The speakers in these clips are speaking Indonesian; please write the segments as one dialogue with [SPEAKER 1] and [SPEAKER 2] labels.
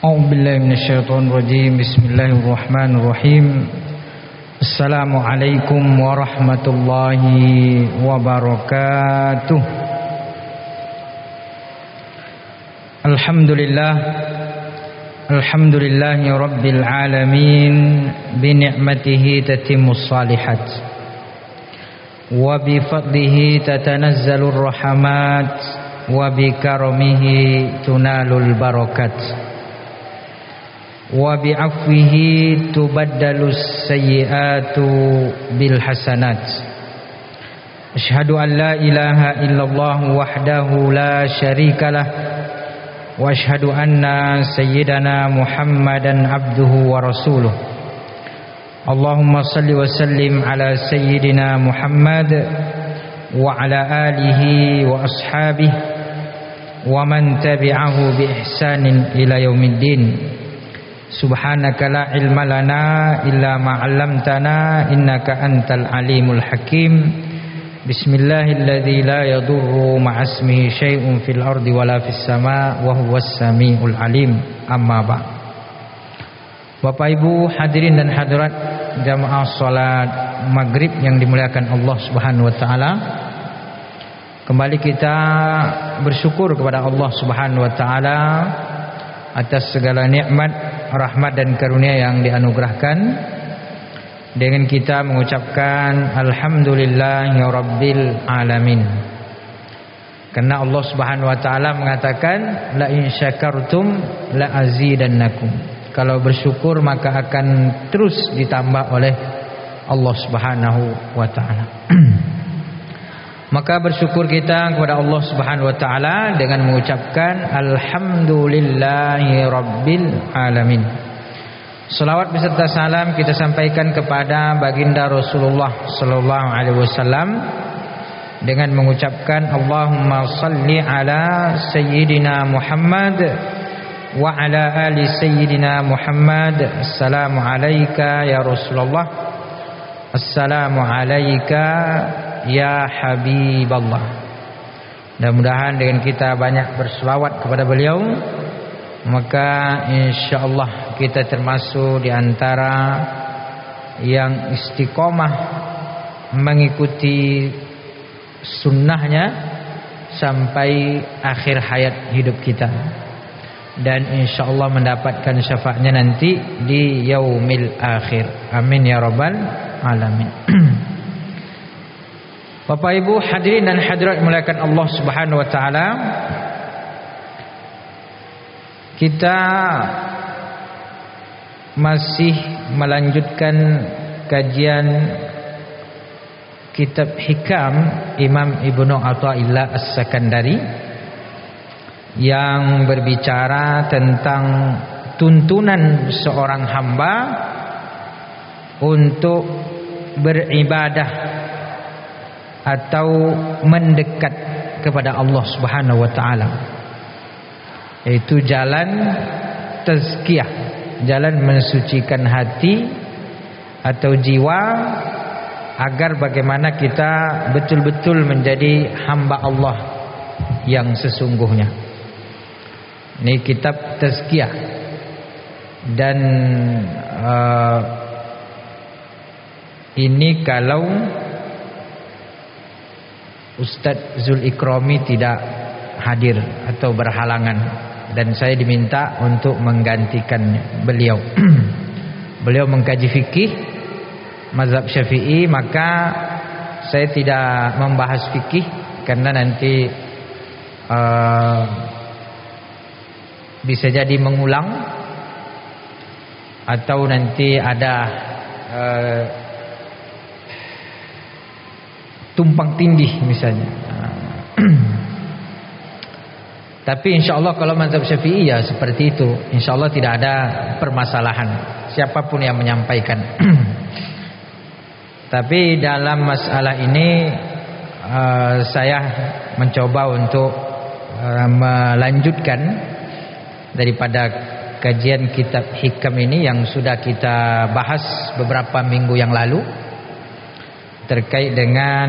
[SPEAKER 1] أعوذ بالله من الشيطان الرجيم. بسم الله الرحمن الرحيم. السلام عليكم ورحمة الله وبركاته. الحمد لله رب العالمين. بنعمته تتم الصالحات وبفضله تتنزل الرحمات وبكرمه تنال البركات وبعفوه تبدل السيئات بالحسنات. أشهد أن لا إله إلا الله وحده لا شريك له وأشهد أن سيدنا محمدا عبده ورسوله. اللهم صل وسلم على سيدنا محمد وعلى آله وأصحابه ومن تبعه بإحسان إلى يوم الدين. سبحانك لا علم لنا إلا ما علمتنا إنك أنت العليم الحكيم. بسم الله الذي لا يضر مع اسمه شيء في الأرض ولا في السماء وهو السميع العليم. أما بعد. Bapak Ibu hadirin dan hadirat jamaah salat maghrib yang dimuliakan Allah Subhanahu wa taala. Kembali kita bersyukur kepada Allah Subhanahu wa taala atas segala nikmat, rahmat dan karunia yang dianugerahkan, dengan kita mengucapkan alhamdulillahirabbil alamin. Karena Allah Subhanahu wa taala mengatakan la in syakartum la azidannakum. Kalau bersyukur maka akan terus ditambah oleh Allah Subhanahu wa taala. Maka bersyukur kita kepada Allah Subhanahu wa taala dengan mengucapkan alhamdulillahirabbil alamin. Salawat beserta salam kita sampaikan kepada baginda Rasulullah sallallahu alaihi wasallam dengan mengucapkan Allahumma salli ala sayyidina Muhammad wa ala ali sayyidina Muhammad. Assalamu alayka ya Rasulullah. Assalamu alayka ya Habiballah. Mudah-mudahan dengan kita banyak berselawat kepada beliau, maka insyaallah kita termasuk di antara yang istiqomah mengikuti sunnahnya sampai akhir hayat hidup kita, dan insyaallah mendapatkan syafaatnya nanti di yaumil akhir. Amin ya rabbal alamin. Bapak Ibu hadirin dan hadirat dimuliakan Allah Subhanahu wa taala, kita masih melanjutkan kajian kitab Hikam Imam Ibnu Athaillah As-Sakandari yang berbicara tentang tuntunan seorang hamba untuk beribadah atau mendekat kepada Allah Subhanahu wa taala, yaitu jalan tazkiyah, jalan mensucikan hati atau jiwa agar bagaimana kita betul-betul menjadi hamba Allah yang sesungguhnya. Ini kitab tazkiyah, dan ini kalau Ustadz Zul Ikrami tidak hadir atau berhalangan, dan saya diminta untuk menggantikan beliau. Beliau mengkaji fikih mazhab Syafi'i, maka saya tidak membahas fikih karena nanti bisa jadi mengulang atau nanti ada tumpang tindih misalnya. Tapi insyaallah kalau mazhab Syafi'i ya seperti itu, insyaallah tidak ada permasalahan siapapun yang menyampaikan. Tapi dalam masalah ini saya mencoba untuk melanjutkan daripada kajian kitab Hikam ini yang sudah kita bahas beberapa minggu yang lalu, terkait dengan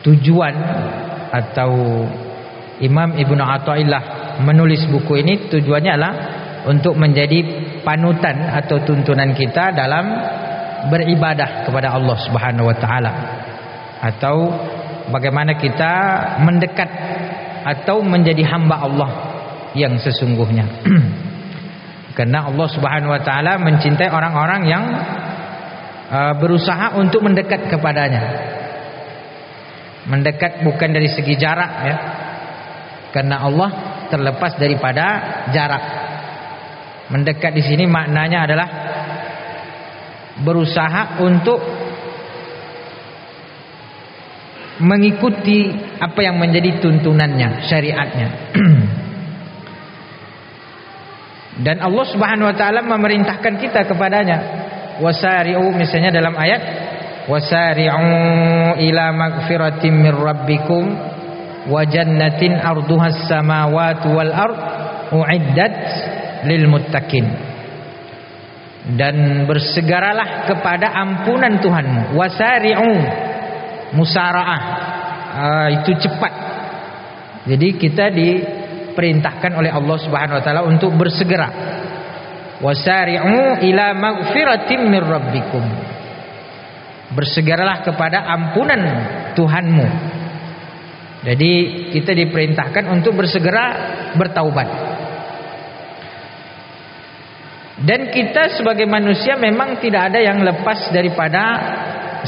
[SPEAKER 1] tujuan atau Imam Ibnu Athaillah menulis buku ini tujuannya adalah untuk menjadi panutan atau tuntunan kita dalam beribadah kepada Allah Subhanahu wa taala, atau bagaimana kita mendekat atau menjadi hamba Allah yang sesungguhnya. Karena Allah Subhanahu wa taala mencintai orang-orang yang berusaha untuk mendekat kepadanya. Mendekat bukan dari segi jarak ya. Karena Allah terlepas daripada jarak. Mendekat di sini maknanya adalah berusaha untuk mengikuti apa yang menjadi tuntunannya, syariatnya. Dan Allah Subhanahu wa taala memerintahkan kita kepadanya. Wasari'u, misalnya dalam ayat wasari'u ila magfiratin mir rabbikum wa jannatin arduhas samawati wal ard uiddat lil muttaqin. Dan bersegeralah kepada ampunan Tuhanmu. Wasari'u, musara'ah, itu cepat. Jadi kita diperintahkan oleh Allah Subhanahu wa taala untuk bersegera. Wasari'u ila magfiratin mir rabbikum. Bersegeralah kepada ampunan Tuhanmu. Jadi kita diperintahkan untuk bersegera bertaubat. Dan kita sebagai manusia memang tidak ada yang lepas daripada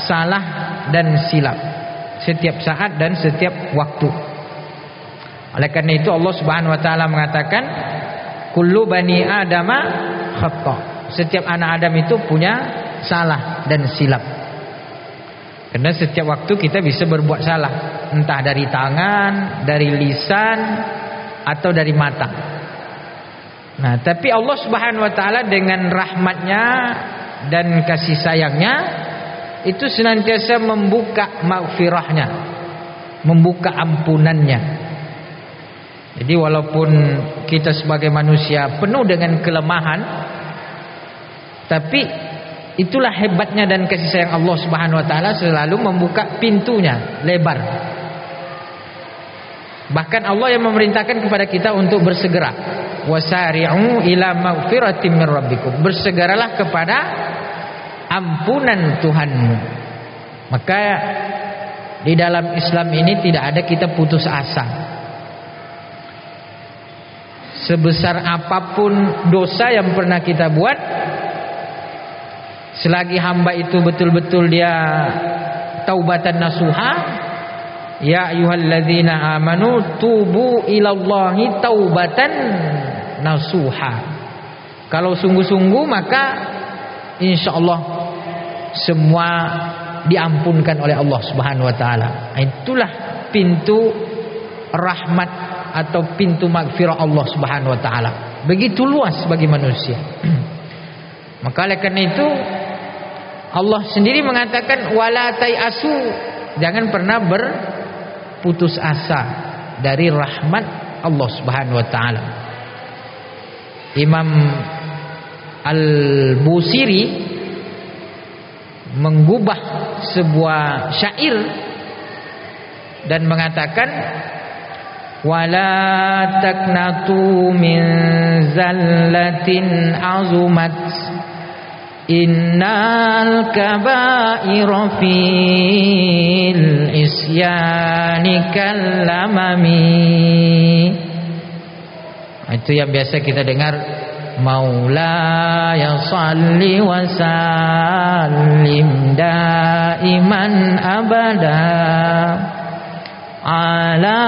[SPEAKER 1] salah dan silap setiap saat dan setiap waktu. Oleh karena itu Allah Subhanahu wa taala mengatakan kullu bani adama khata. Setiap anak Adam itu punya salah dan silap. Karena setiap waktu kita bisa berbuat salah, entah dari tangan, dari lisan, atau dari mata. Nah, tapi Allah Subhanahu wa taala dengan rahmatnya dan kasih sayangnya itu senantiasa membuka maghfirahnya, membuka ampunannya. Jadi walaupun kita sebagai manusia penuh dengan kelemahan, tapi itulah hebatnya dan kasih sayang Allah Subhanahu wa taala, selalu membuka pintunya lebar. Bahkan Allah yang memerintahkan kepada kita untuk bersegera. Wasari'u ila magfiratin mir rabbikum. Bersegeralah kepada ampunan Tuhanmu. Maka di dalam Islam ini tidak ada kita putus asa. Sebesar apapun dosa yang pernah kita buat, selagi hamba itu betul-betul dia taubatan nasuha, ya ayyuhalladzina amanu tubu ilallahi taubatan nasuha. Kalau sungguh-sungguh maka insyaallah semua diampunkan oleh Allah Subhanahu wa taala. Itulah pintu rahmat atau pintu magfirah Allah Subhanahu wa taala. Begitu luas bagi manusia. Maka oleh karena itu Allah sendiri mengatakan wala tayasu, jangan pernah berputus asa dari rahmat Allah Subhanahu wa taala. Imam Al-Busiri menggubah sebuah syair dan mengatakan wala taknatu min zallatin azumat innal kaba'ira fil isyani kallamami. Itu yang biasa kita dengar, Maula ya salli wa sallim daiman abada ala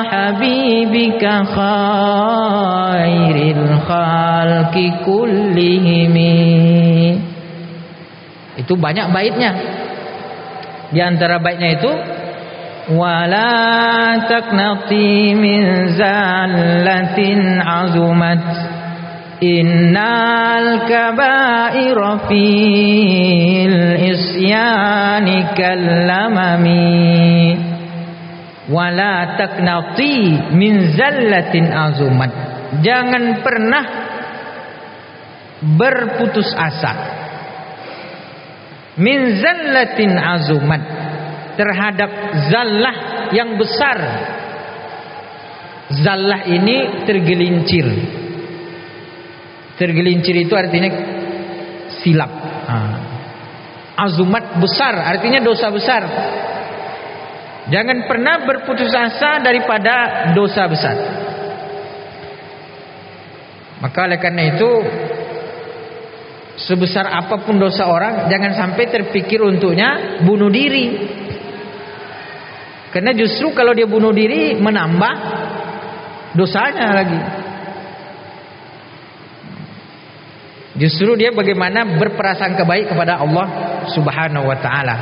[SPEAKER 1] habibika khairil khalqi kullihimi. Itu banyak baitnya. Di antara baitnya itu wala taqnati min zallatin azumat innal kaba'ira fil isyani kallamami. Wala taqnati min zallatin azumat, jangan pernah berputus asa min zallatin azumat, terhadap zallah yang besar. Zallah ini tergelincir. Tergelincir itu artinya silap. Azumat besar artinya dosa besar. Jangan pernah berputus asa daripada dosa besar. Maka oleh karena itu, sebesar apapun dosa orang, jangan sampai terpikir untuknya bunuh diri. Karena justru kalau dia bunuh diri menambah dosanya lagi. Justru dia bagaimana berprasangka baik kepada Allah Subhanahu wa taala.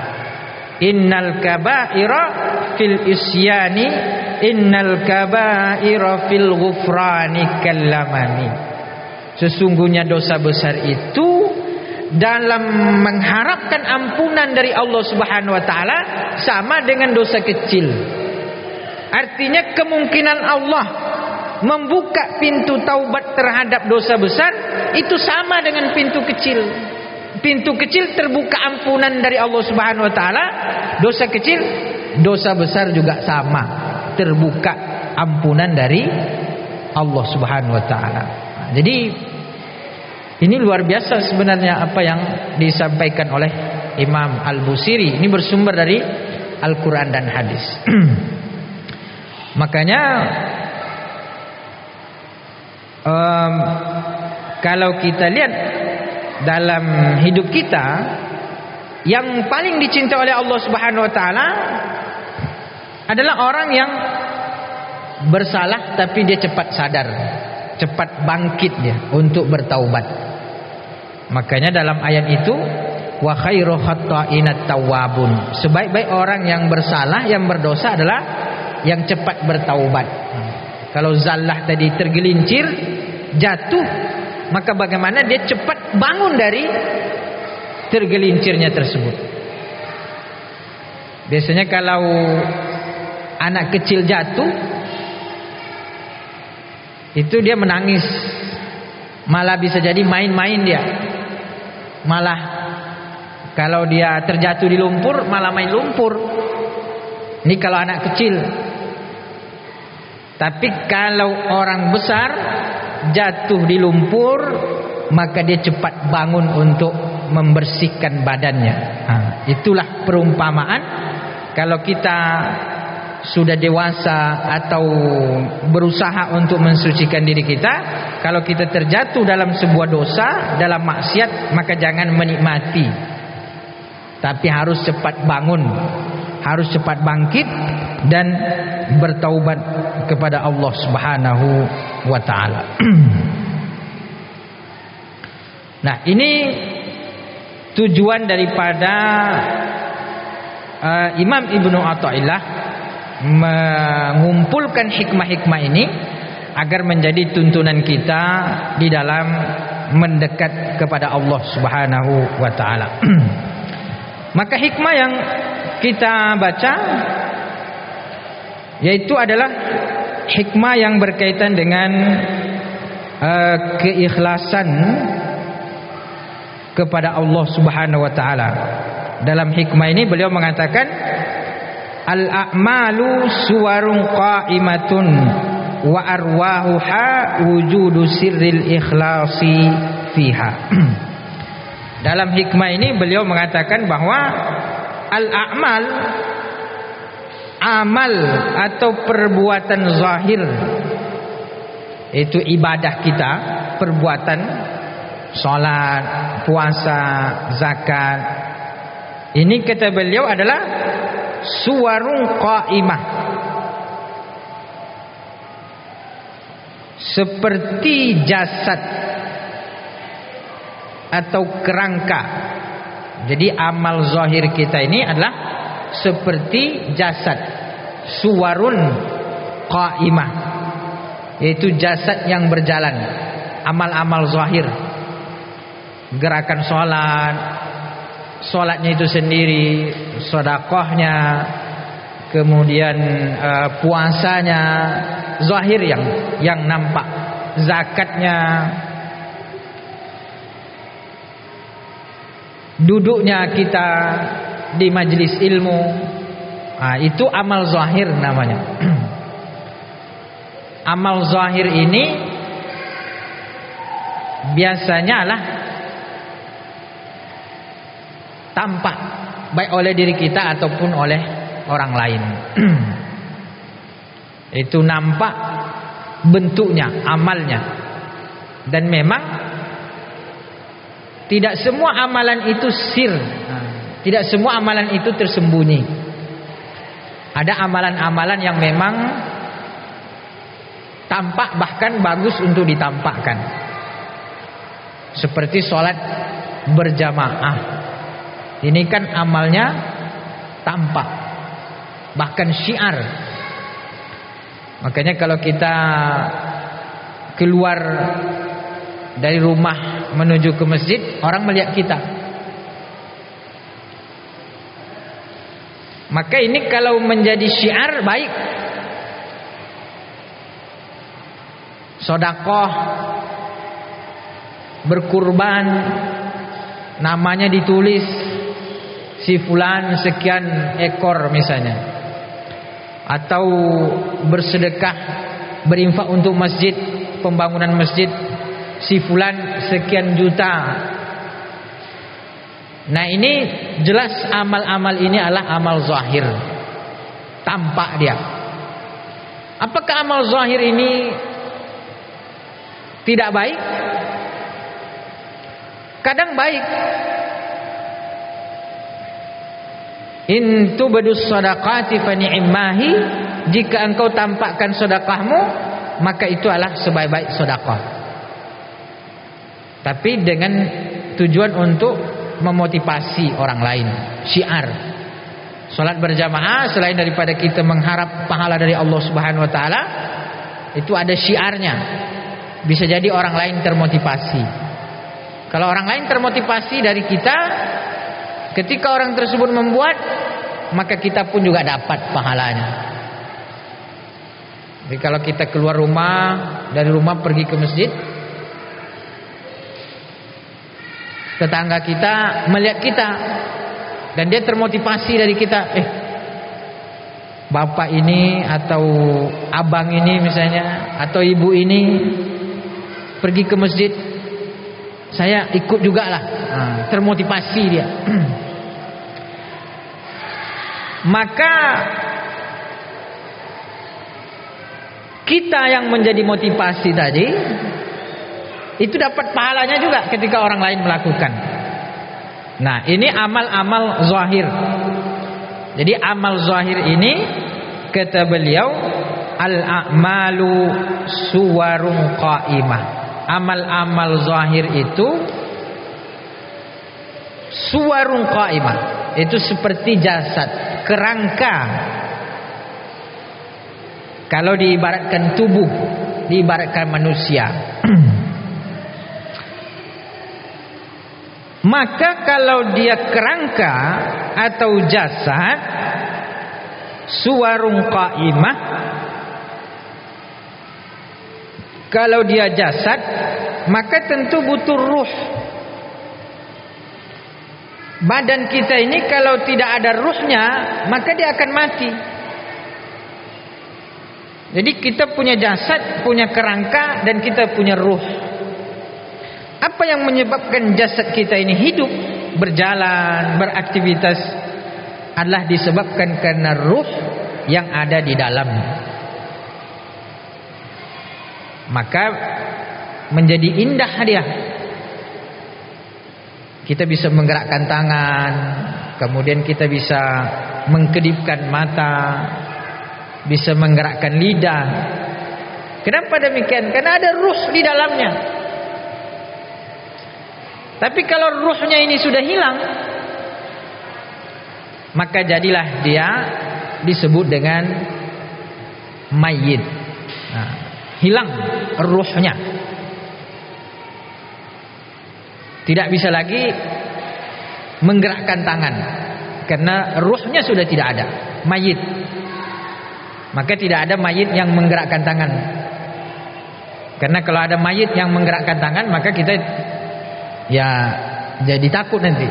[SPEAKER 1] Innal kaba'ira fil isyani, innal kaba'ira fil ghufrani kallamani. Sesungguhnya dosa besar itu dalam mengharapkan ampunan dari Allah Subhanahu wa taala sama dengan dosa kecil. Artinya kemungkinan Allah membuka pintu taubat terhadap dosa besar itu sama dengan pintu kecil. Pintu kecil terbuka ampunan dari Allah Subhanahu wa taala, dosa kecil, dosa besar juga sama, terbuka ampunan dari Allah Subhanahu wa taala. Jadi ini luar biasa sebenarnya apa yang disampaikan oleh Imam Al-Busiri. Ini bersumber dari Al-Quran dan hadis. Makanya kalau kita lihat dalam hidup kita, yang paling dicintai oleh Allah Subhanahu wa taala adalah orang yang bersalah tapi dia cepat sadar, cepat bangkit dia untuk bertaubat. Makanya dalam ayat itu, wa khairu khatta'inat tawwabun, sebaik-baik orang yang bersalah, yang berdosa adalah yang cepat bertaubat. Kalau zallah tadi tergelincir, jatuh, maka bagaimana dia cepat bangun dari tergelincirnya tersebut. Biasanya kalau anak kecil jatuh, itu dia menangis, malah bisa jadi main-main dia. Malah kalau dia terjatuh di lumpur, malah main lumpur. Ini kalau anak kecil. Tapi kalau orang besar jatuh di lumpur, maka dia cepat bangun untuk membersihkan badannya. Itulah perumpamaan kalau kita sudah dewasa atau berusaha untuk mensucikan diri kita, kalau kita terjatuh dalam sebuah dosa, dalam maksiat, maka jangan menikmati, tapi harus cepat bangun, harus cepat bangkit dan bertaubat kepada Allah Subhanahu wa taala. Nah, ini tujuan daripada Imam Ibnu Athaillah mengumpulkan hikmah-hikmah ini agar menjadi tuntunan kita di dalam mendekat kepada Allah Subhanahu wa taala. Maka hikmah yang kita baca yaitu adalah hikmah yang berkaitan dengan keikhlasan kepada Allah Subhanahu wa taala. Dalam hikmah ini beliau mengatakan, al-a'malu suwarun qa'imatun wa arwahuha wujudu sirril ikhlasi fiha. Dalam hikmah ini beliau mengatakan bahwa al-a'mal, amal atau perbuatan zahir, itu ibadah kita, perbuatan salat, puasa, zakat, ini kata beliau adalah suwarun qa'imah, seperti jasad atau kerangka. Jadi amal zahir kita ini adalah seperti jasad, suwarun qa'imah, yaitu jasad yang berjalan. Amal-amal zahir, gerakan sholat, sholatnya itu sendiri, sedekahnya, kemudian puasanya, zahir yang nampak, zakatnya, duduknya kita di majelis ilmu, itu amal zahir namanya. amal zahir ini biasanya lah tampak baik oleh diri kita ataupun oleh orang lain. Itu nampak bentuknya, amalnya. Dan memang tidak semua amalan itu sir. Tidak semua amalan itu tersembunyi. Ada amalan-amalan yang memang tampak, bahkan bagus untuk ditampakkan. Seperti sholat berjamaah. Ini kan amalnya tampak, bahkan syiar. Makanya kalau kita keluar dari rumah menuju ke masjid, orang melihat kita. Maka ini kalau menjadi syiar baik. Sedekah, berkurban, namanya ditulis si fulan sekian ekor misalnya, atau bersedekah, berinfak untuk masjid, pembangunan masjid, si fulan sekian juta. Nah ini jelas amal-amal ini adalah amal zahir, tampak dia. Apakah amal zahir ini tidak baik? Kadang baik. In tubdus shadaqati fa ni'mahi, jika engkau tampakkan sedekahmu maka itu adalah sebaik-baik sedekah. Tapi dengan tujuan untuk memotivasi orang lain, syiar. Salat berjamaah selain daripada kita mengharap pahala dari Allah Subhanahu wa taala, itu ada syiarnya. Bisa jadi orang lain termotivasi. Kalau orang lain termotivasi dari kita, ketika orang tersebut membuat, maka kita pun juga dapat pahalanya. Jadi kalau kita keluar rumah, dari rumah pergi ke masjid, tetangga kita melihat kita dan dia termotivasi dari kita, bapak ini atau abang ini misalnya, atau ibu ini pergi ke masjid, saya ikut juga lah. Termotivasi dia. Maka kita yang menjadi motivasi tadi itu dapat pahalanya juga ketika orang lain melakukan. Nah ini amal-amal zahir. Jadi amal zahir ini kata beliau, al-a'malu suwarun qa'imah. Amal-amal zahir itu suwarun qa'imah, itu seperti jasad, kerangka. Kalau diibaratkan tubuh, diibaratkan manusia. Maka kalau dia kerangka atau jasad, suwarun qa'imah, kalau dia jasad, maka tentu butuh ruh. Badan kita ini kalau tidak ada ruhnya, maka dia akan mati. Jadi kita punya jasad, punya kerangka, dan kita punya ruh. Apa yang menyebabkan jasad kita ini hidup, berjalan, beraktivitas, adalah disebabkan karena ruh yang ada di dalamnya. Maka menjadi indah dia. Kita bisa menggerakkan tangan, kemudian kita bisa mengkedipkan mata, bisa menggerakkan lidah. Kenapa demikian? Karena ada ruh di dalamnya. Tapi kalau ruhnya ini sudah hilang, maka jadilah dia disebut dengan mayit. Hilang ruhnya. Tidak bisa lagi menggerakkan tangan, karena ruhnya sudah tidak ada, mayit. Maka tidak ada mayit yang menggerakkan tangan. Karena kalau ada mayit yang menggerakkan tangan, maka kita ya jadi takut nanti.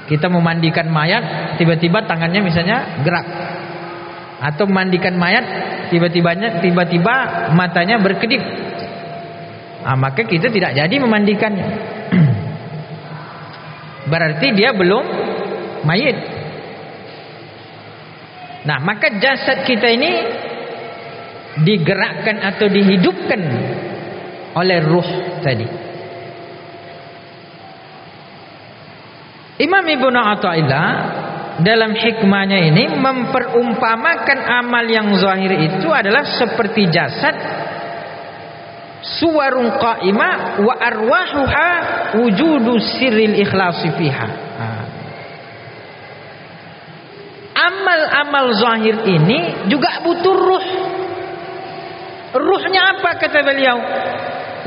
[SPEAKER 1] Kita memandikan mayat, tiba-tiba tangannya misalnya gerak. Atau memandikan mayat, tiba-tiba matanya berkedip. Maka kita tidak jadi memandikannya. Berarti dia belum mayit. Nah, maka jasad kita ini digerakkan atau dihidupkan oleh ruh tadi. Imam Ibnu Athaillah dalam hikmahnya ini memperumpamakan amal yang zahir itu adalah seperti jasad, suwarun qa'imah wa arwahuha wujudu sirril ikhlasi fiha. Amal-amal zahir ini juga butuh ruh. Ruhnya apa kata beliau?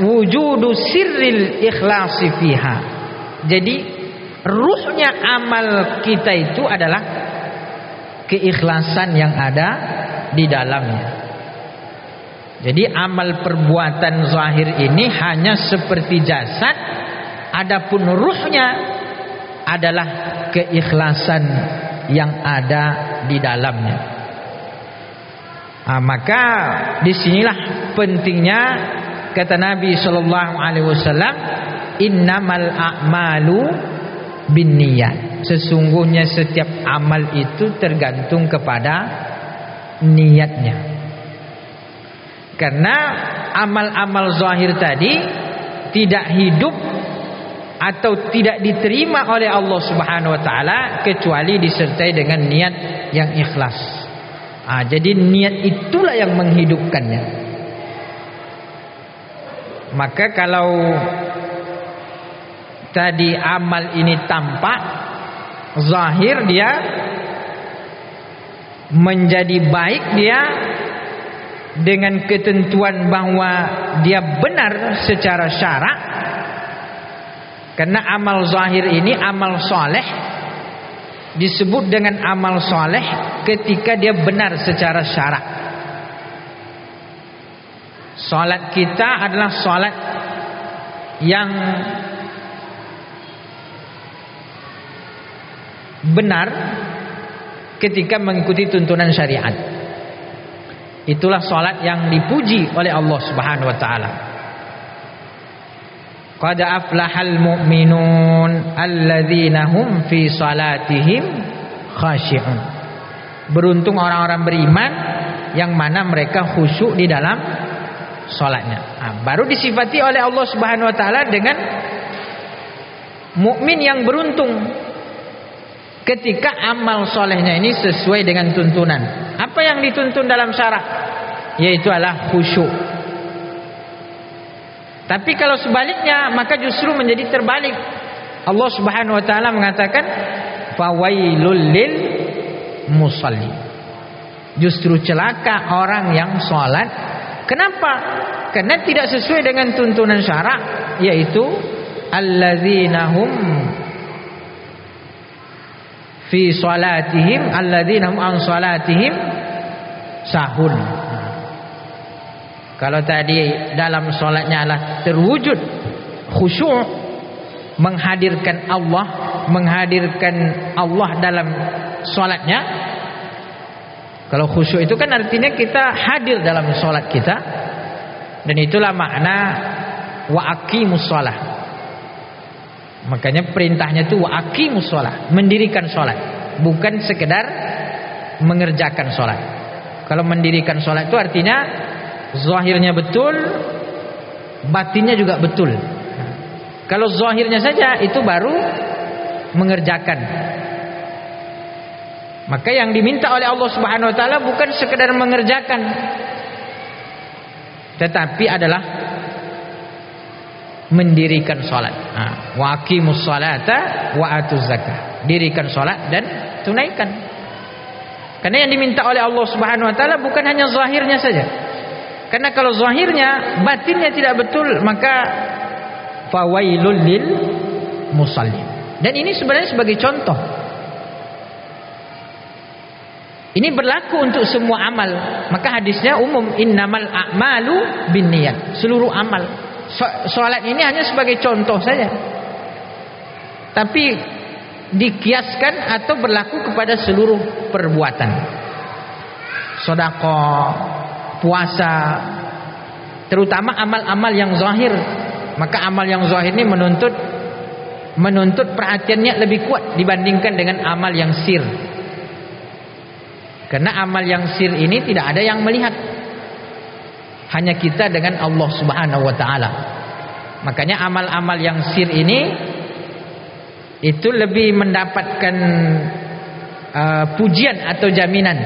[SPEAKER 1] Wujudu sirril ikhlasi fiha. Jadi ruhnya amal kita itu adalah keikhlasan yang ada di dalamnya. Jadi amal perbuatan zahir ini hanya seperti jasad, adapun ruhnya adalah keikhlasan yang ada di dalamnya. Maka disinilah pentingnya kata Nabi sallallahu alaihi wasallam, innamal a'malu binniyat. Sesungguhnya setiap amal itu tergantung kepada niatnya. Karena amal-amal zahir tadi tidak hidup atau tidak diterima oleh Allah Subhanahu wa taala kecuali disertai dengan niat yang ikhlas. Jadi niat itulah yang menghidupkannya. Maka kalau tadi amal ini tampak zahir, dia menjadi baik dia dengan ketentuan bahwa dia benar secara syarak. Karena amal zahir ini amal soleh, disebut dengan amal soleh ketika dia benar secara syarak. Salat kita adalah salat yang benar ketika mengikuti tuntunan syariat. Itulah salat yang dipuji oleh Allah Subhanahu wa taala. Qad aflahal mu'minun alladzina hum fi salatihim khashi'un. Beruntung orang-orang beriman yang mana mereka khusyuk di dalam salatnya. Baru disifati oleh Allah Subhanahu wa taala dengan mukmin yang beruntung ketika amal solehnya ini sesuai dengan tuntunan. Apa yang dituntun dalam syarak? Yaitu adalah khusyuk. Tapi kalau sebaliknya maka justru menjadi terbalik. Allah Subhanahu wa taala mengatakan fawailul lil musalli. Justru celaka orang yang salat. Kenapa? Karena tidak sesuai dengan tuntunan syarak, yaitu alladzina hum fi salatihim alladzina hum an salatihim sahun. Kalau tadi dalam salatnya adalah terwujud khusyuk, menghadirkan Allah dalam salatnya. Kalau khusyuk itu kan artinya kita hadir dalam salat kita, dan itulah makna wa aqimus shalah. Makanya perintahnya itu wa aqimus shalah, mendirikan salat, bukan sekedar mengerjakan salat. Kalau mendirikan salat itu artinya zahirnya betul, batinnya juga betul. Kalau zahirnya saja itu baru mengerjakan. Maka yang diminta oleh Allah Subhanahu wa taala bukan sekedar mengerjakan, tetapi adalah mendirikan salat. Wa aqimus salata wa atuz zakah. Dirikan salat dan tunaikan. Karena yang diminta oleh Allah Subhanahu wa taala bukan hanya zahirnya saja. Karena kalau zahirnya, batinnya tidak betul, maka fawailul lil musallin. Dan ini sebenarnya sebagai contoh. Ini berlaku untuk semua amal. Maka hadisnya umum, innamal a'malu binniyat. Seluruh amal. Salat ini hanya sebagai contoh saja. Tapi dikiaskan atau berlaku kepada seluruh perbuatan. Sedekah, puasa, terutama amal-amal yang zahir. Maka amal yang zahir ini menuntut perhatiannya lebih kuat dibandingkan dengan amal yang sir. Karena amal yang sir ini tidak ada yang melihat, hanya kita dengan Allah Subhanahu wa taala. Makanya amal-amal yang sir ini itu lebih mendapatkan pujian atau jaminan.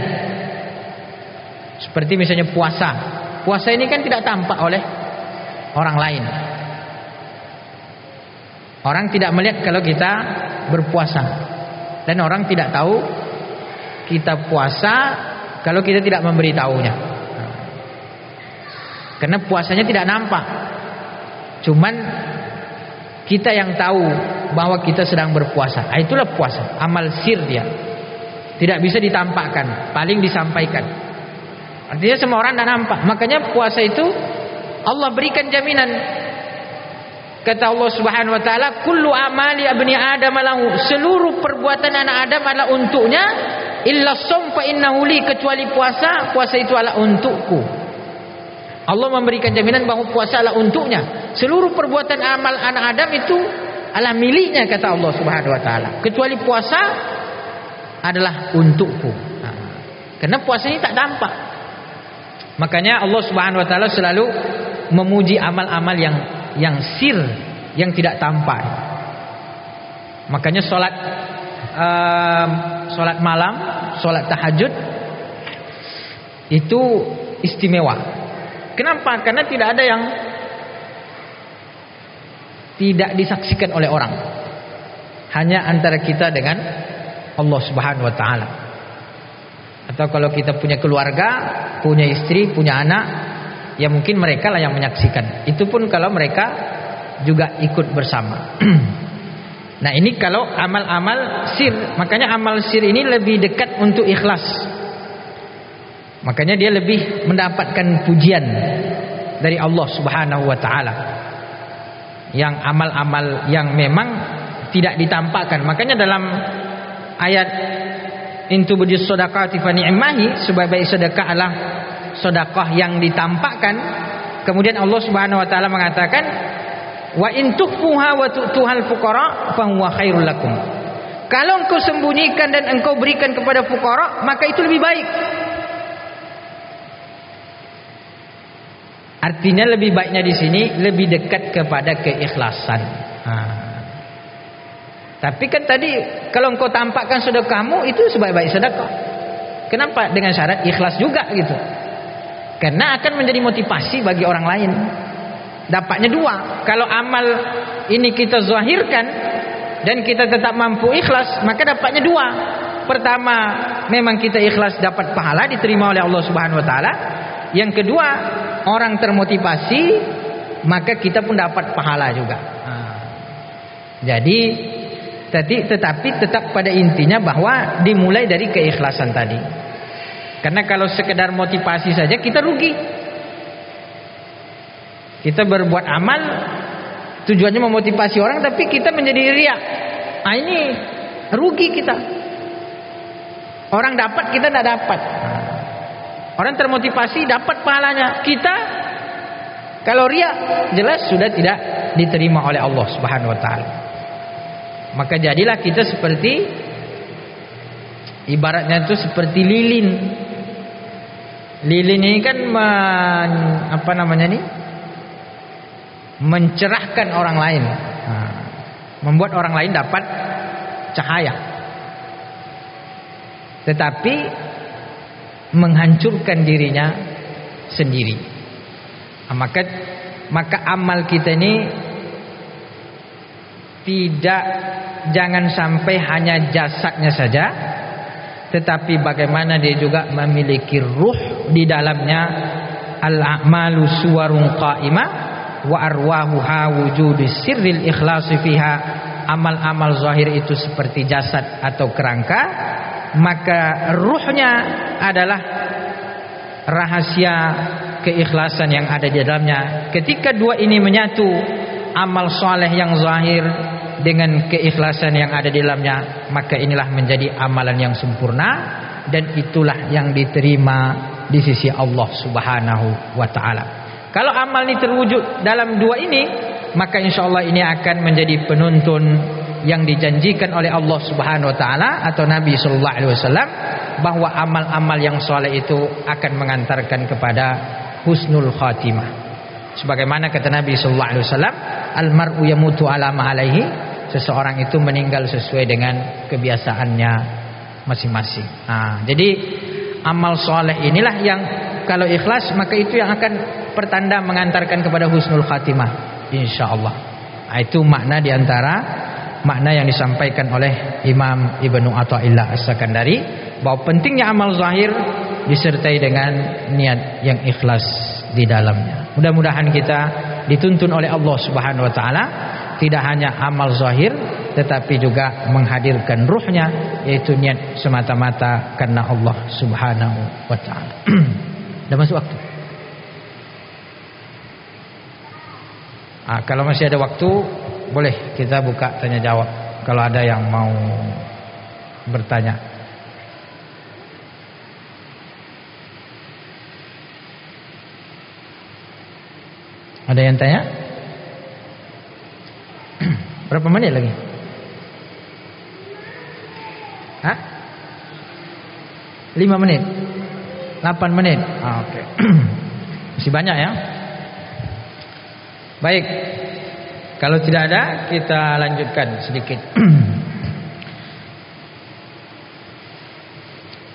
[SPEAKER 1] Seperti misalnya puasa. Puasa ini kan tidak tampak oleh orang lain. Orang tidak melihat kalau kita berpuasa, dan orang tidak tahu kita puasa kalau kita tidak memberitahunya. Karena puasanya tidak nampak. Cuman kita yang tahu bahwa kita sedang berpuasa. Itulah puasa, amal sir dia. Tidak bisa ditampakkan, paling disampaikan. Artinya semua orang tidak nampak. Makanya puasa itu Allah berikan jaminan. Kata Allah Subhanahu wa taala, kullu amali ibni adam lahu, seluruh perbuatan anak Adam adalah untuknya, illa shaum fa innahu li, kecuali puasa, puasa itu adalah untukku. Allah memberikan jaminan bahwa puasa adalah untuknya. Seluruh perbuatan amal anak Adam itu adalah miliknya, kata Allah Subhanahu wa taala, kecuali puasa adalah untukku. Karena puasa ini tak tampak. Makanya Allah Subhanahu wa taala selalu memuji amal-amal yang sir, yang tidak tampak. Makanya solat malam, solat tahajud itu istimewa. Kenapa? Karena tidak ada yang tidak disaksikan oleh orang, hanya antara kita dengan Allah Subhanahu wa taala. Atau kalau kita punya keluarga, punya istri, punya anak, ya mungkin mereka lah yang menyaksikan. Itu pun kalau mereka juga ikut bersama. Nah ini kalau amal-amal sir. Makanya amal sir ini lebih dekat untuk ikhlas. Makanya dia lebih mendapatkan pujian dari Allah Subhanahu wa taala. Yang amal-amal yang memang tidak ditampakkan. Makanya dalam ayat intu bujus sedekah fa ni'mahi, sebaik-baik sedekah adalah sedekah yang ditampakkan. Kemudian Allah Subhanahu wa taala mengatakan, wa in tukhfuha wa tu'tuhal fuqara fa huwa khairul lakum. Kalau engkau sembunyikan dan engkau berikan kepada fuqara, maka itu lebih baik. Artinya lebih baiknya di sini lebih dekat kepada keikhlasan. Tapi kan tadi kalau engkau tampakkan sedekahmu itu sebaik-baik sedekah. Kenapa? Dengan syarat ikhlas juga gitu. Karena akan menjadi motivasi bagi orang lain. Dapatnya dua. Kalau amal ini kita zahirkan dan kita tetap mampu ikhlas, maka dapatnya dua. Pertama, memang kita ikhlas dapat pahala diterima oleh Allah Subhanahu wa taala. Yang kedua, orang termotivasi, maka kita pun dapat pahala juga. Jadi tetapi tetap pada intinya bahwa dimulai dari keikhlasan tadi. Karena kalau sekedar motivasi saja kita rugi. Kita berbuat amal tujuannya memotivasi orang, tapi kita menjadi riya. Ini rugi kita. Orang dapat, kita tidak dapat. Orang termotivasi dapat pahalanya. Kita kalau riya jelas sudah tidak diterima oleh Allah Subhanahu wa taala. Maka jadilah kita seperti, ibaratnya itu seperti lilin. Lilin ini kan mencerahkan orang lain, membuat orang lain dapat cahaya. Tetapi menghancurkan dirinya sendiri. Maka amal kita ini jangan sampai hanya jasadnya saja, tetapi bagaimana dia juga memiliki ruh di dalamnya. Al-a'malu suwarun qa'imah wa arwahuha wujudus sirril ikhlasi fiha. Amal-amal zahir itu seperti jasad atau kerangka, maka ruhnya adalah rahasia keikhlasan yang ada di dalamnya. Ketika dua ini menyatu, amal soleh yang zahir dengan keikhlasan yang ada di dalamnya, maka inilah menjadi amalan yang sempurna, dan itulah yang diterima di sisi Allah Subhanahu wa taala. Kalau amal ini terwujud dalam dua ini, maka insyaallah ini akan menjadi penuntun yang dijanjikan oleh Allah Subhanahu wa taala atau Nabi sallallahu alaihi wasallam, bahwa amal-amal yang saleh itu akan mengantarkan kepada husnul khatimah. Sebagaimana kata Nabi sallallahu alaihi wasallam, al-mar'u yamutu ala ma alaihi, seseorang itu meninggal sesuai dengan kebiasaannya masing-masing. Jadi amal saleh inilah yang kalau ikhlas maka itu yang akan pertanda mengantarkan kepada husnul khatimah insyaallah. Itu makna diantara makna yang disampaikan oleh Imam Ibnu Athaillah As-Sakandari, bahwa pentingnya amal zahir disertai dengan niat yang ikhlas di dalamnya. Mudah-mudahan kita dituntun oleh Allah Subhanahu wa taala tidak hanya amal zahir tetapi juga menghadirkan ruhnya, yaitu niat semata-mata karena Allah Subhanahu wa taala. Sudah masuk waktu. Kalau masih ada waktu, boleh kita buka tanya jawab kalau ada yang mau bertanya. Ada yang tanya? Berapa menit lagi? 5 menit? 8 menit? Oke. Masih banyak ya? Baik. Kalau tidak ada, kita lanjutkan sedikit.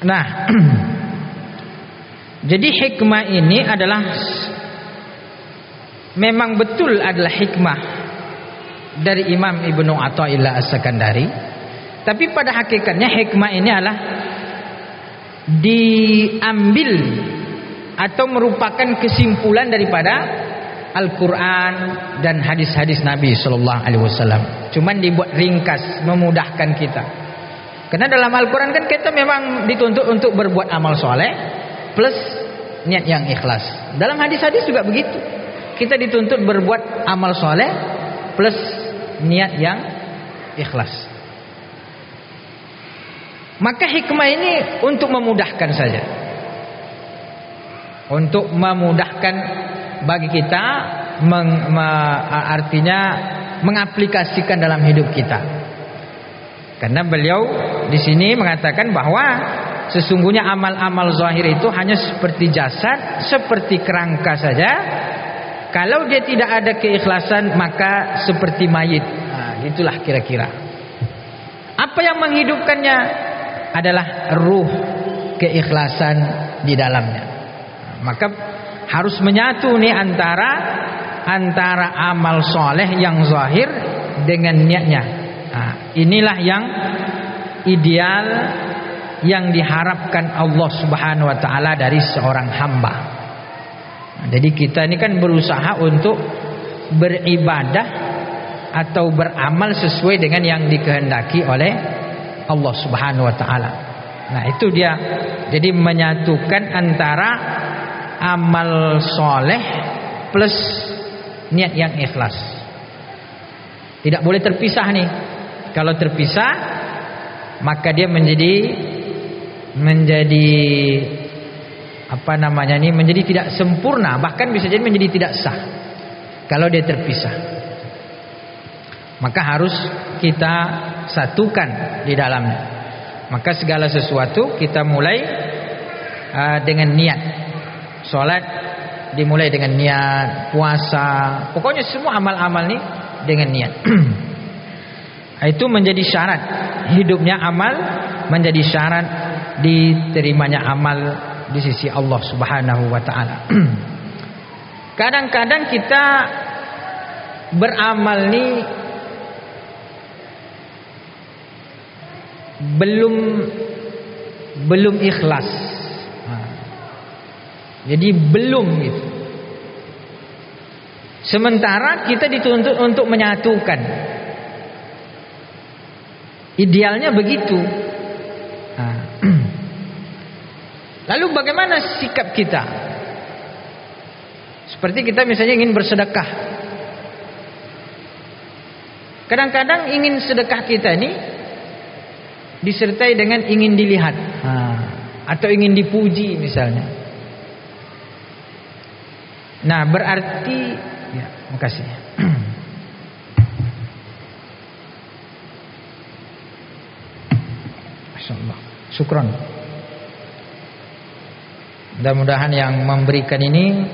[SPEAKER 1] Nah, jadi hikmah ini adalah memang betul adalah hikmah dari Imam Ibnu Athaillah As-Sakandari, tapi pada hakikatnya hikmah ini adalah diambil atau merupakan kesimpulan daripada Al-Quran dan hadis-hadis Nabi Sallallahu Alaihi Wasallam. Cuman dibuat ringkas, memudahkan kita. Karena dalam Al-Quran kan kita memang dituntut untuk berbuat amal soleh plus niat yang ikhlas. Dalam hadis-hadis juga begitu. Kita dituntut berbuat amal soleh plus niat yang ikhlas. Maka hikmah ini untuk memudahkan saja, untuk memudahkan bagi kita artinya mengaplikasikan dalam hidup kita. Karena beliau di sini mengatakan bahwa sesungguhnya amal-amal zahir itu hanya seperti jasad, seperti kerangka saja. Kalau dia tidak ada keikhlasan maka seperti mayit. Itulah kira-kira. Apa yang menghidupkannya adalah ruh, keikhlasan di dalamnya. Maka harus menyatu nih antara amal soleh yang zahir dengan niatnya. Inilah yang ideal yang diharapkan Allah Subhanahu wa taala dari seorang hamba. Jadi kita ini kan berusaha untuk beribadah atau beramal sesuai dengan yang dikehendaki oleh Allah Subhanahu wa taala. Nah, itu dia. Jadi menyatukan antara amal soleh plus niat yang ikhlas. Tidak boleh terpisah nih. Kalau terpisah maka dia menjadi apa namanya nih, menjadi tidak sempurna, bahkan bisa jadi menjadi tidak sah kalau dia terpisah. Maka harus kita satukan di dalamnya. Maka segala sesuatu kita mulai dengan niat. Salat dimulai dengan niat, puasa, pokoknya semua amal-amal ini dengan niat. Itu menjadi syarat hidupnya amal, menjadi syarat diterimanya amal di sisi Allah Subhanahu wa taala. Kadang-kadang kita beramal nih belum ikhlas. Jadi belum gitu. Sementara kita dituntut untuk menyatukan. Idealnya begitu. Lalu bagaimana sikap kita? Seperti kita misalnya ingin bersedekah. Kadang-kadang ingin sedekah kita ini disertai dengan ingin dilihat, atau ingin dipuji misalnya. Nah, berarti ya, makasih. Masyaallah. Syukron. Mudah-mudahan yang memberikan ini,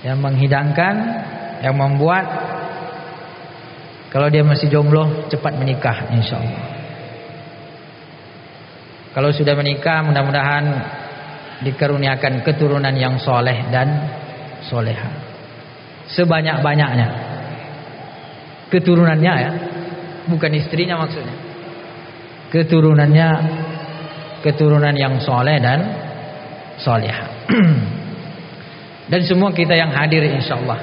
[SPEAKER 1] yang menghidangkan, yang membuat, kalau dia masih jomblo cepat menikah insyaallah. Kalau sudah menikah mudah-mudahan dikaruniakan keturunan yang soleh dan soleha sebanyak-banyaknya. Keturunannya ya, bukan istrinya maksudnya. Keturunannya, keturunan yang soleh dan soleha. Dan semua kita yang hadir insyaallah,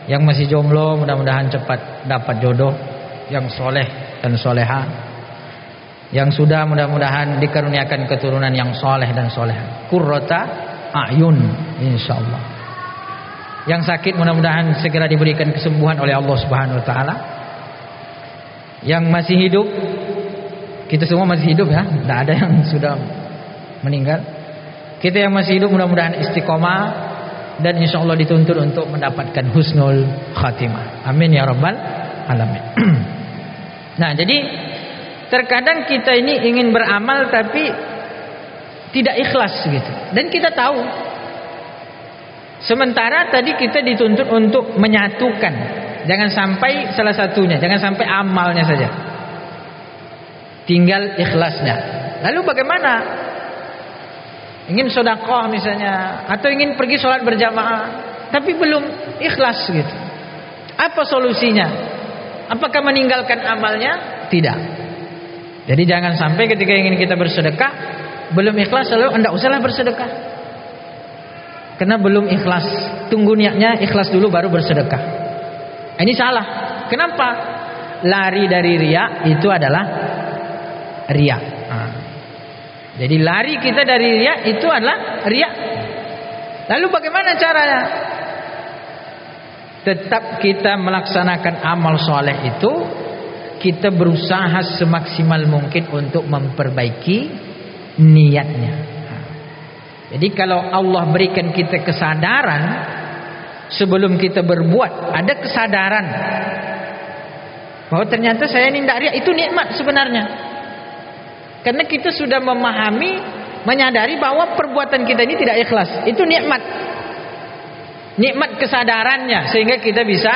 [SPEAKER 1] yang masih jomblo mudah-mudahan cepat dapat jodoh yang soleh dan soleha. Yang sudah mudah-mudahan dikaruniakan keturunan yang soleh dan soleha. Qurrata a'yun insyaallah. Yang sakit mudah-mudahan segera diberikan kesembuhan oleh Allah Subhanahu wa taala. Yang masih hidup, kita semua masih hidup ya, tidak ada yang sudah meninggal. Kita yang masih hidup mudah-mudahan istiqomah dan insyaallah dituntut untuk mendapatkan husnul khatimah. Amin ya rabbal alamin. Nah, jadi terkadang kita ini ingin beramal tapi tidak ikhlas gitu. Dan kita tahu. Sementara tadi kita dituntut untuk menyatukan. Jangan sampai salah satunya, jangan sampai amalnya saja. Tinggal ikhlasnya. Lalu bagaimana? Ingin sedekah misalnya, atau ingin pergi sholat berjamaah, tapi belum ikhlas gitu. Apa solusinya? Apakah meninggalkan amalnya? Tidak. Jadi jangan sampai ketika ingin kita bersedekah belum ikhlas lalu anda usahlah bersedekah. Karena belum ikhlas. Tunggu niatnya ikhlas dulu baru bersedekah. Ini salah. Kenapa? Lari dari riya itu adalah riya. Jadi lari kita dari riya itu adalah riya. Lalu bagaimana caranya? Tetap kita melaksanakan amal soleh itu, kita berusaha semaksimal mungkin untuk memperbaiki niatnya. Jadi kalau Allah berikan kita kesadaran sebelum kita berbuat, ada kesadaran bahwa ternyata saya ini tidak riya, itu nikmat sebenarnya. Karena kita sudah memahami, menyadari bahwa perbuatan kita ini tidak ikhlas. Itu nikmat. Nikmat kesadarannya sehingga kita bisa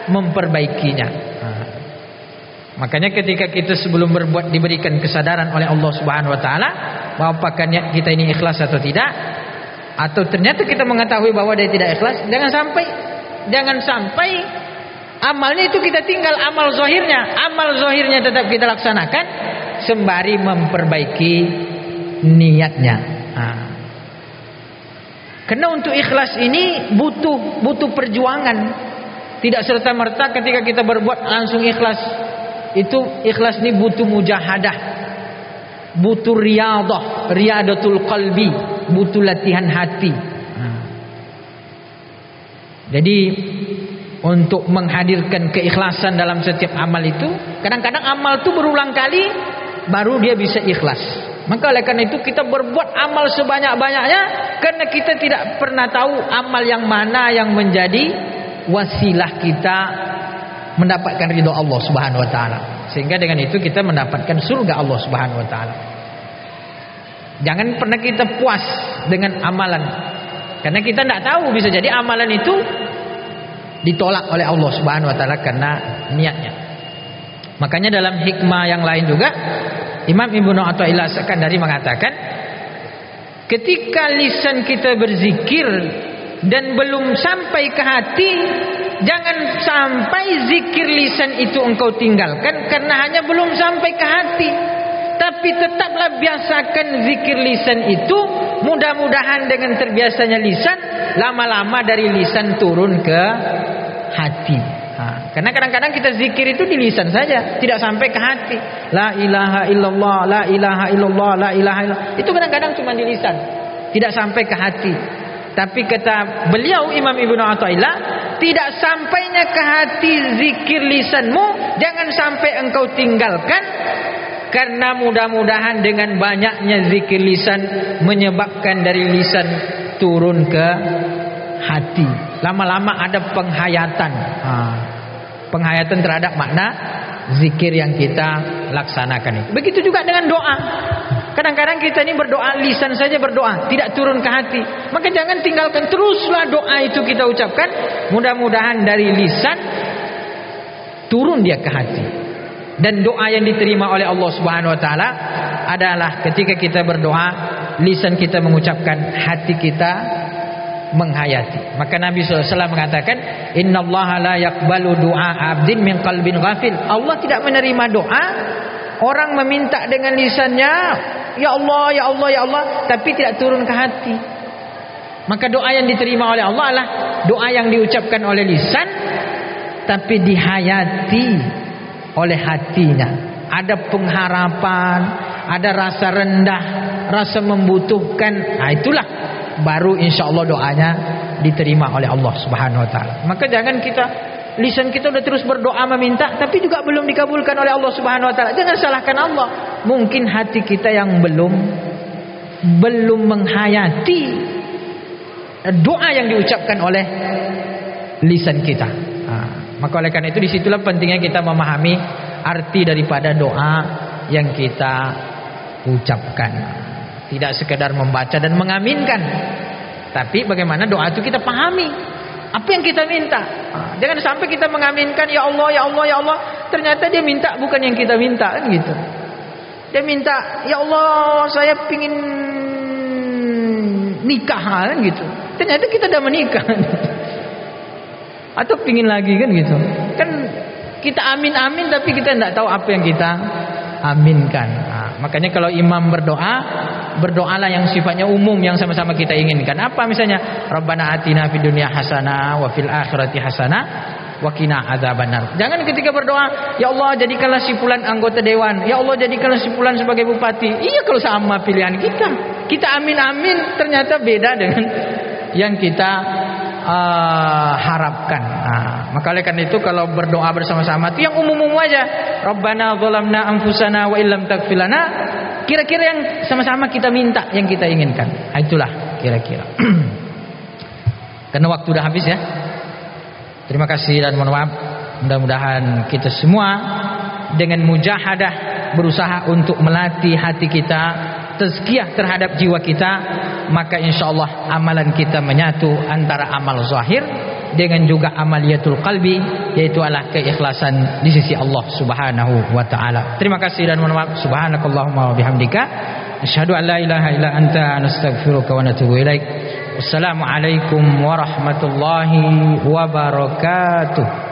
[SPEAKER 1] memperbaikinya. Makanya ketika kita sebelum berbuat diberikan kesadaran oleh Allah Subhanahu wa taala bahwa apakah niat kita ini ikhlas atau tidak, atau ternyata kita mengetahui bahwa dia tidak ikhlas, jangan sampai amalnya itu kita tinggal amal zahirnya. Amal zahirnya tetap kita laksanakan sembari memperbaiki niatnya. Karena untuk ikhlas ini butuh perjuangan. Tidak serta-merta ketika kita berbuat langsung ikhlas. Itu ikhlas ini butuh mujahadah, butuh riyadah, riyadatul qalbi, butuh latihan hati. Jadi untuk menghadirkan keikhlasan dalam setiap amal itu, kadang-kadang amal itu berulang kali baru dia bisa ikhlas. Maka oleh karena itu kita berbuat amal sebanyak-banyaknya, karena kita tidak pernah tahu amal yang mana yang menjadi wasilah kita mendapatkan ridho Allah Subhanahu wa taala. Sehingga dengan itu kita mendapatkan surga Allah Subhanahu wa taala. Jangan pernah kita puas dengan amalan. Karena kita tidak tahu, bisa jadi amalan itu ditolak oleh Allah Subhanahu wa taala karena niatnya. Makanya dalam hikmah yang lain juga Imam Ibnu Athaillah As-Sakandari mengatakan, ketika lisan kita berzikir dan belum sampai ke hati, jangan sampai zikir lisan itu engkau tinggalkan karena hanya belum sampai ke hati. Tapi tetaplah biasakan zikir lisan itu. Mudah-mudahan dengan terbiasanya lisan, lama-lama dari lisan turun ke hati. Karena kadang-kadang kita zikir itu di lisan saja, tidak sampai ke hati. La ilaha illallah, la ilaha illallah, la ilaha illallah. Itu kadang-kadang cuma di lisan, tidak sampai ke hati. Tapi kata beliau Imam Ibnu Athaillah, tidak sampainya ke hati zikir lisanmu, jangan sampai engkau tinggalkan. Karena mudah-mudahan dengan banyaknya zikir lisan menyebabkan dari lisan turun ke hati. Lama-lama ada penghayatan. Penghayatan terhadap makna zikir yang kita laksanakan. Begitu juga dengan doa. Kadang-kadang kita ini berdoa, lisan saja berdoa, tidak turun ke hati. Maka jangan tinggalkan, teruslah doa itu kita ucapkan. Mudah-mudahan dari lisan turun dia ke hati. Dan doa yang diterima oleh Allah Subhanahu wa taala adalah ketika kita berdoa, lisan kita mengucapkan, hati kita menghayati. Maka Nabi SAW mengatakan, innallaha la yaqbalu du'a 'abdin min qalbin ghafil. Allah tidak menerima doa orang meminta dengan lisannya, ya Allah, ya Allah, ya Allah, tapi tidak turun ke hati. Maka doa yang diterima oleh Allah adalah doa yang diucapkan oleh lisan tapi dihayati oleh hatinya. Ada pengharapan, ada rasa rendah, rasa membutuhkan. Itulah baru insyaallah doanya diterima oleh Allah Subhanahu wa taala. Maka jangan kita, lisan kita udah terus berdoa meminta tapi juga belum dikabulkan oleh Allah Subhanahu wa taala. Jangan salahkan Allah. Mungkin hati kita yang belum menghayati doa yang diucapkan oleh lisan kita. Maka oleh karena itu disitulah pentingnya kita memahami arti daripada doa yang kita ucapkan. Tidak sekedar membaca dan mengaminkan, tapi bagaimana doa itu kita pahami apa yang kita minta. Jangan sampai kita mengaminkan ya Allah, ya Allah, ya Allah, ternyata dia minta bukan yang kita minta, kan gitu. Dia minta, ya Allah, saya pingin nikah, kan gitu. Ternyata kita sudah menikah. Atau pingin lagi, kan gitu. Kan kita amin-amin tapi kita tidak tahu apa yang kita aminkan. Makanya kalau imam berdoa, berdoalah yang sifatnya umum, yang sama-sama kita inginkan. Apa misalnya? Rabbana atina fid dunya hasanah wa fil akhirati hasanah wa qina adzabannar. Jangan ketika berdoa, ya Allah jadikanlah si fulan anggota dewan, ya Allah jadikanlah si fulan sebagai bupati. Iya kalau sama pilihan kita. Kita amin-amin ternyata beda dengan yang kita harapkan. Maka oleh karena itu kalau berdoa bersama-sama itu yang umum-umum aja. Rabbana zalamna anfusana wa illam taghfir lana. Kira-kira yang sama-sama kita minta, yang kita inginkan. Itulah kira-kira. Karena waktu udah habis ya. Terima kasih dan mohon maaf. Mudah-mudahan kita semua dengan mujahadah berusaha untuk melatih hati kita, tazkiyah terhadap jiwa kita, maka insyaallah amalan kita menyatu antara amal zahir dengan juga amaliyatul qalbi, yaitu adalah keikhlasan di sisi Allah Subhanahu wa taala. Terima kasih dan mohon maaf. Subhanakallahumma wa bihamdika asyhadu an la ilaha illa anta nastaghfiruka wa natubu ilaik. Wassalamualaikum warahmatullahi wabarakatuh.